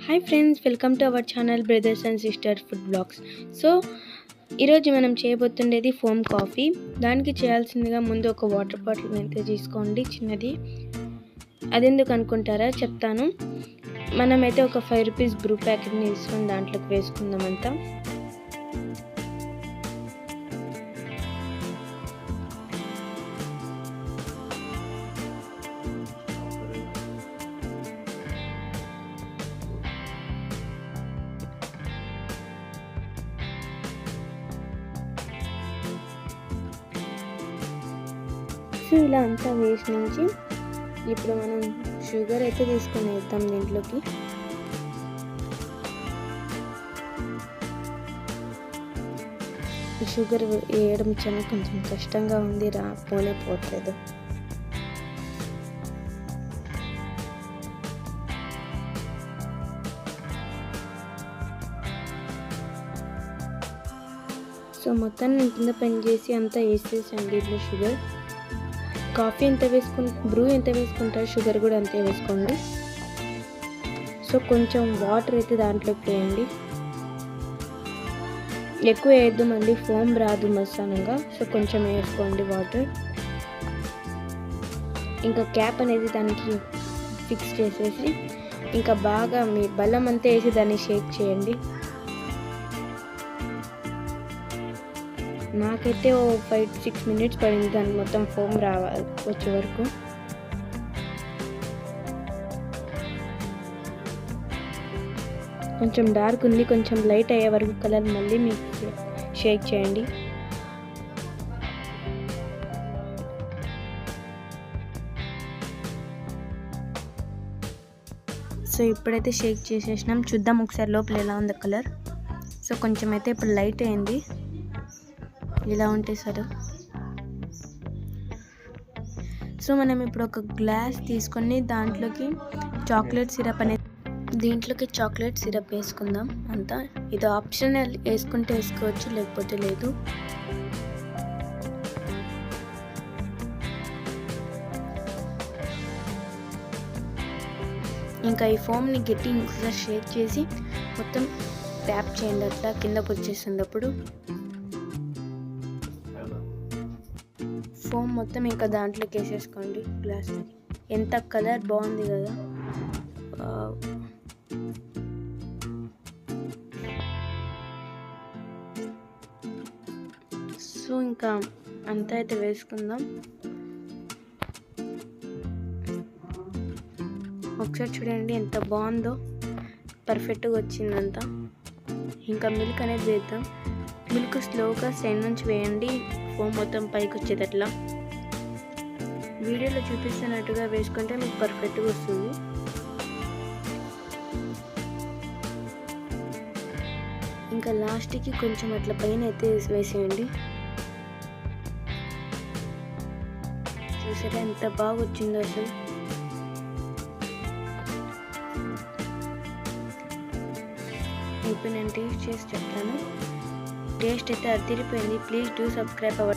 Hi friends, welcome to our channel brothers and sister food blogs. So ఈరోజు మనం చేయబోతుండేది foam coffee. దానికి చేయాల్సిందిగా ముందు ఒక వాటర్ బాటిల్ అయితే తీసుకోండి, చిన్నది. అదెందుకు అనుకుంటారా, చెప్తాను. మనమైతే ఒక 5 రూపీస్ బ్రూ ప్యాకెట్ని తీసుకొని దాంట్లోకి వేసుకుందామంతా. సో ఇలా అంతా వేసి నుంచి ఇప్పుడు మనం షుగర్ అయితే తీసుకొని వేద్దాం దీంట్లోకి. షుగర్ వేయడం చాలా కొంచెం కష్టంగా ఉంది, పోలేదు. సో మొత్తం నేను కింద పని చేసి అంతా వేసేసండి. దీంట్లో షుగర్, కాఫీ ఎంత బ్రూ ఎంత వేసుకుంటారు, షుగర్ కూడా అంతే వేసుకోండి. సో కొంచెం వాటర్ అయితే దాంట్లోకి వేయండి. ఎక్కువ వేయద్దు, మళ్ళీ ఫోమ్ రాదు మసానంగా. సో కొంచెం వేసుకోండి వాటర్. ఇంకా క్యాప్ అనేది దానికి ఫిక్స్ చేసేసి ఇంకా బాగా మీ బెల్లం అంతా వేసి దాన్ని షేక్ చేయండి. నాకైతే 5-6 మినిట్స్ పడింది దాన్ని మొత్తం ఫోమ్ వచ్చే వరకు. కొంచెం డార్క్ ఉంది, కొంచెం లైట్ అయ్యే వరకు కలర్ మళ్ళీ మీకు షేక్ చేయండి. సో ఇప్పుడైతే షేక్ చేసేసినాం, చూద్దాం ఒకసారి లోపల ఎలా ఉంది కలర్. సో కొంచెం అయితే ఇప్పుడు లైట్ అయింది, ఇలా ఉంటే సరే. సో మనం ఇప్పుడు ఒక గ్లాస్ తీసుకొని దీంట్లోకి చాక్లెట్ సిరప్ వేసుకుందాం అంతా. ఇది ఆప్షనల్, వేసుకుంటే వేసుకోవచ్చు, లేకపోతే లేదు. ఇంకా ఈ ఫోమ్ని గట్టి ఒకసారి షేక్ చేసి మొత్తం ట్యాప్ చేయండి, అట్లా కిందకు వచ్చేస్తుంది. అప్పుడు ఫోమ్ మొత్తం ఇంకా దాంట్లోకి వేసేసుకోండి గ్లాస్లో. ఎంత కలర్ బాగుంది కదా. సో ఇంకా అంతా అయితే వేసుకుందాం. ఒకసారి చూడండి ఎంత బాగుందో, పర్ఫెక్ట్గా వచ్చిందంతా. ఇంకా మిల్క్ అనేది వేద్దాం. మిల్క్ స్లోగా సైడ్ నుంచి వేయండి, ఫోమ్ మొత్తం పైకి వచ్చేటట్లా. వీడియోలో చూపిస్తున్నట్టుగా వేసుకుంటే మీకు పర్ఫెక్ట్గా వస్తుంది. ఇంకా లాస్ట్కి కొంచెం అట్లా పైన అయితే వేసేయండి. చూసారా ఎంత బాగా వచ్చిందో అసలు. ఇప్పుడు నేను టేస్ట్ చేసి చెప్తాను. టేస్ట్ అయితే అదిరిపోయింది. Please do subscribe our